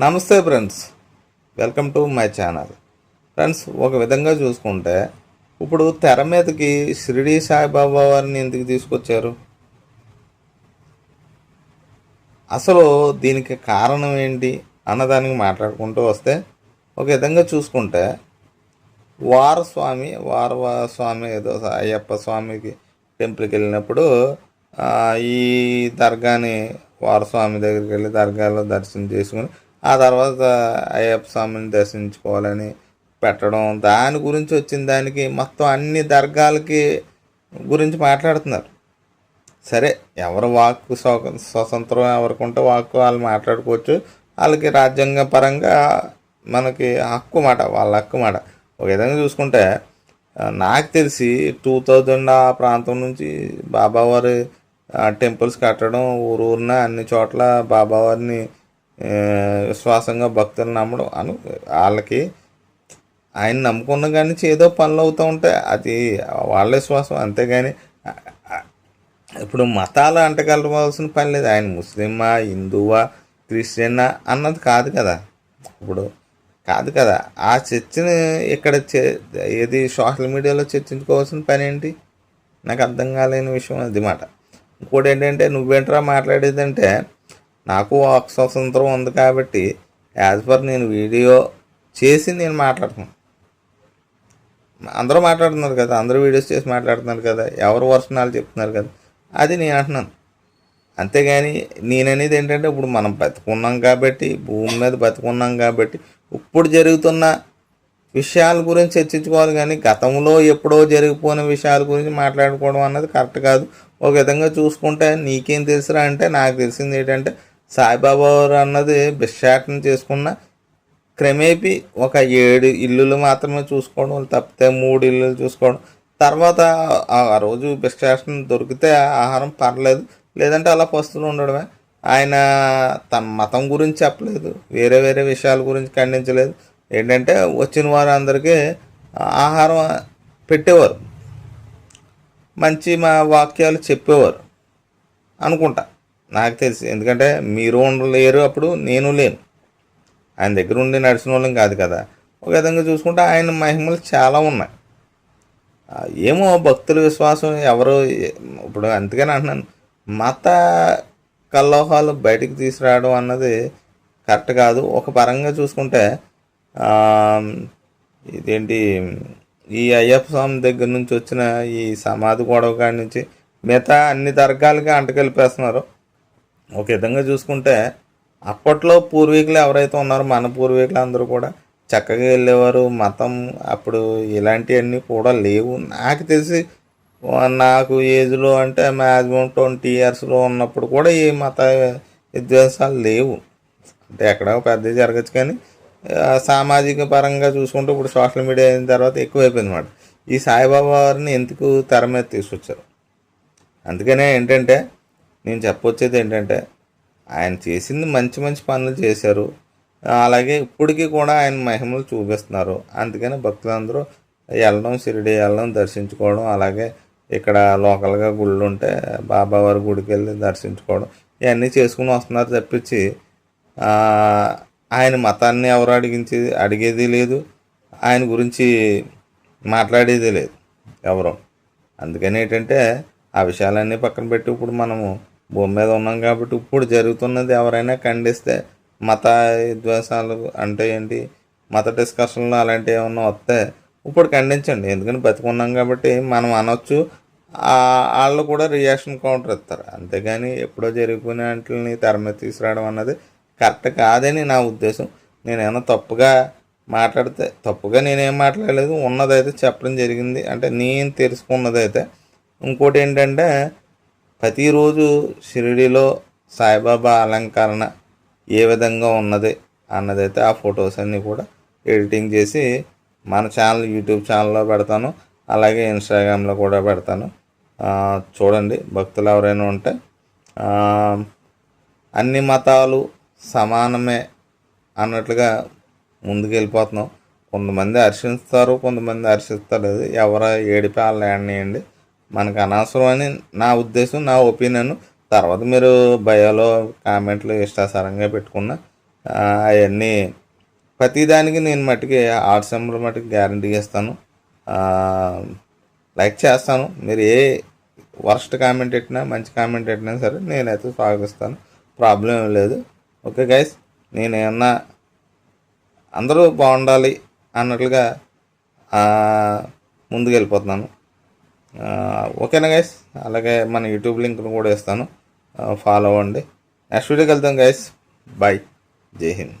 నమస్తే friends, welcome to my channel. Friends, ఒక విధంగా చూసుకుంటే ఇప్పుడు తెర మీదకి షిరిడి సాయిబాబా వారిని ఎందుకు తీసుకొచ్చారు? అసలు దీనికి కారణం ఏంటి అన్నదానికి మాట్లాడుకుంటూ వస్తే, ఒక విధంగా చూసుకుంటే వారస్వామి ఏదో అయ్యప్ప స్వామికి టెంపుల్కి వెళ్ళినప్పుడు ఈ దర్గాని వారస్వామి దగ్గరికి వెళ్ళి దర్గాలో దర్శనం చేసుకుని ఆ తర్వాత అయ్యప్ప స్వామిని దర్శించుకోవాలని పెట్టడం, దాని గురించి వచ్చిన దానికి మొత్తం అన్ని దర్గాలకి గురించి మాట్లాడుతున్నారు. సరే, ఎవరు వాక్కు స్వతంత్రం ఎవరికి ఉంటే వాక్కు వాళ్ళు మాట్లాడుకోవచ్చు. వాళ్ళకి రాజ్యాంగ పరంగా మనకి హక్కు మాట, వాళ్ళ హక్కు మాట. ఒక విధంగా చూసుకుంటే నాకు తెలిసి 2000 ఆ ప్రాంతం నుంచి బాబావారి టెంపుల్స్ కట్టడం, ఊరున్న అన్ని చోట్ల బాబావారిని విశ్వాసంగా భక్తులు నమ్మడం వాళ్ళకి ఆయన నమ్ముకున్న కానీ ఏదో పనులు అవుతూ ఉంటాయి, అది వాళ్ళ విశ్వాసం. అంతేగాని ఇప్పుడు మతాలు అంటగలవాల్సిన పని లేదు. ఆయన ముస్లిమా, హిందువా, క్రిస్టియనా అన్నది కాదు కదా. ఇప్పుడు కాదు కదా, ఆ చర్చని ఇక్కడ ఏది సోషల్ మీడియాలో చర్చించుకోవాల్సిన పని ఏంటి? నాకు అర్థం కాలేని విషయం అది మాట. ఇంకోటి ఏంటంటే, నువ్వేంట్రా మాట్లాడేదంటే, నాకు ఒక స్వతంత్రం ఉంది కాబట్టి యాజ్ పర్ నేను వీడియో చేసి నేను మాట్లాడుతున్నాను. అందరూ మాట్లాడుతున్నారు కదా, అందరూ వీడియోస్ చేసి మాట్లాడుతున్నారు కదా, ఎవరు వర్షనాలు చెప్తున్నారు కదా, అది నేను అంటున్నాను. అంతేగాని నేననేది ఏంటంటే, ఇప్పుడు మనం బతుకున్నాం కాబట్టి, భూమి మీద బతుకున్నాం కాబట్టి ఇప్పుడు జరుగుతున్న విషయాల గురించి చర్చించుకోవాలి, కానీ గతంలో ఎప్పుడో జరిగిపోయిన విషయాల గురించి మాట్లాడుకోవడం అన్నది కరెక్ట్ కాదు. ఒక విధంగా చూసుకుంటే నీకేం తెలుసురా అంటే, నాకు తెలిసింది ఏంటంటే, సాయిబాబా వారు అన్నది భిక్షాటన చేసుకున్న క్రమేపీ ఒక 7 ఇల్లులు మాత్రమే చూసుకోవడం, తప్పితే 3 ఇల్లులు చూసుకోవడం. తర్వాత ఆ రోజు భిక్షాటన దొరికితే ఆహారం పర్లేదు, లేదంటే అలా పస్తులు ఉండడమే. ఆయన తన మతం గురించి చెప్పలేదు, వేరే వేరే విషయాల గురించి ఖండించలేదు. ఏంటంటే వచ్చిన వారు అందరికీ ఆహారం పెట్టేవారు, మంచి మా వాక్యాలు చెప్పేవారు అనుకుంటా, నాకు తెలిసి. ఎందుకంటే మీరు ఉండలేరు, అప్పుడు నేను లేను, ఆయన దగ్గర ఉండి నడిచిన వాళ్ళం కాదు కదా. ఒక విధంగా చూసుకుంటే ఆయన మహిమలు చాలా ఉన్నాయి. ఏమో భక్తుల విశ్వాసం ఎవరు ఇప్పుడు, అందుకని అంటున్నాను, మత కల్లోహాలు బయటికి తీసుకురావడం అన్నది కరెక్ట్ కాదు. ఒక పరంగా చూసుకుంటే ఇదేంటి, ఈ అయ్యప్ప స్వామి దగ్గర నుంచి వచ్చిన ఈ సమాధి గొడవ కాడి నుంచి మిగతా అన్ని దర్గాలకి అంటకెళ్ళిపేస్తున్నారు. ఒక విధంగా చూసుకుంటే అప్పట్లో పూర్వీకులు ఎవరైతే ఉన్నారో మన పూర్వీకులు అందరూ కూడా చక్కగా వెళ్ళేవారు. మతం అప్పుడు ఇలాంటివన్నీ కూడా లేవు. నాకు తెలిసి నాకు ఏజ్లో అంటే మ్యాక్సిమం 20 ఇయర్స్లో ఉన్నప్పుడు కూడా ఈ మత విద్వేషాలు లేవు. అంటే ఎక్కడ పెద్ద జరగచ్చు, కానీ సామాజిక పరంగా చూసుకుంటే ఇప్పుడు సోషల్ మీడియా అయిన తర్వాత ఎక్కువైపోయింది అన్నమాట. ఈ సాయిబాబా వారిని ఎందుకు తెర మీద తీసుకొచ్చారు? అందుకనే ఏంటంటే నేను చెప్పొచ్చేది ఏంటంటే, ఆయన చేసింది మంచి మంచి పనులు చేశారు, అలాగే ఇప్పటికీ కూడా ఆయన మహిమలు చూపిస్తున్నారు. అందుకని భక్తులందరూ వెళ్ళడం, షిరిడి వెళ్ళడం, దర్శించుకోవడం, అలాగే ఇక్కడ లోకల్గా గుళ్ళు ఉంటే బాబావారి గుడికి వెళ్ళి దర్శించుకోవడం, ఇవన్నీ చేసుకుని వస్తున్నారు తప్పించి ఆయన మతాన్ని ఎవరు అడిగేది లేదు, ఆయన గురించి మాట్లాడేది లేదు ఎవరు. అందుకని ఏంటంటే ఆ విషయాలన్నీ పక్కన పెట్టి ఇప్పుడు మనము భూమి మీద ఉన్నాం కాబట్టి ఇప్పుడు జరుగుతున్నది ఎవరైనా ఖండిస్తే, మత విద్వేషాలు అంటే ఏంటి, మత డిస్కషన్లు అలాంటివి ఏమన్నా వస్తే ఇప్పుడు ఖండించండి. ఎందుకంటే బతుకున్నాం కాబట్టి మనం అనొచ్చు, వాళ్ళు కూడా రియాక్షన్ కౌంటర్ ఇస్తారు. అంతేగాని ఎప్పుడో జరిగిపోయిన వాటిని తెర మీద తీసుకురావడం అన్నది కరెక్ట్ కాదని నా ఉద్దేశం. నేనేమన్నా తప్పుగా మాట్లాడితే, తప్పుగా నేనేం మాట్లాడలేదు, ఉన్నదైతే చెప్పడం జరిగింది, అంటే నేను తెలుసుకున్నదైతే. ఇంకోటి ఏంటంటే, ప్రతిరోజు షిరిడిలో సాయిబాబా అలంకరణ ఏ విధంగా ఉన్నది అన్నదైతే ఆ ఫొటోస్ అన్నీ కూడా ఎడిటింగ్ చేసి మన ఛానల్, యూట్యూబ్ ఛానల్లో పెడతాను, అలాగే ఇన్స్టాగ్రామ్లో కూడా పెడతాను. చూడండి, భక్తులు ఎవరైనా ఉంటే. అన్ని మతాలు సమానమే అన్నట్లుగా ముందుకు వెళ్ళిపోతున్నాం. కొంతమంది హర్షిస్తారు, కొంతమంది హర్షిస్తలేదు. ఎవరో ఏడిపి వాళ్ళు ఏడనియండి, మనకు అనవసరం అని నా ఉద్దేశం, నా ఒపీనియన్. తర్వాత మీరు బయోలో కామెంట్లు ఇష్టాసారంగా పెట్టుకున్న అవన్నీ ప్రతిదానికి నేను మట్టుకి ఆర్ట్స్ నెంబర్ మట్టుకు గ్యారంటీ ఇస్తాను. లైక్ చేస్తాను. మీరు ఏ వర్స్ట్ కామెంట్ పెట్టినా మంచి కామెంట్ పెట్టినా సరే నేనైతే స్వాగతిస్తాను. ప్రాబ్లం ఏం లేదు. ఓకే గైస్, నేను ఏమన్నా అందరూ బాగుండాలి అన్నట్లుగా ముందుకు వెళ్ళిపోతున్నాను. ఓకేనా గైస్? అలాగే మన యూట్యూబ్ లింక్ను కూడా ఇస్తాను, ఫాలో అవ్వండి. నెక్స్ట్ వీడియోకి వెళ్తాం గైస్. బాయ్. జై హింద్.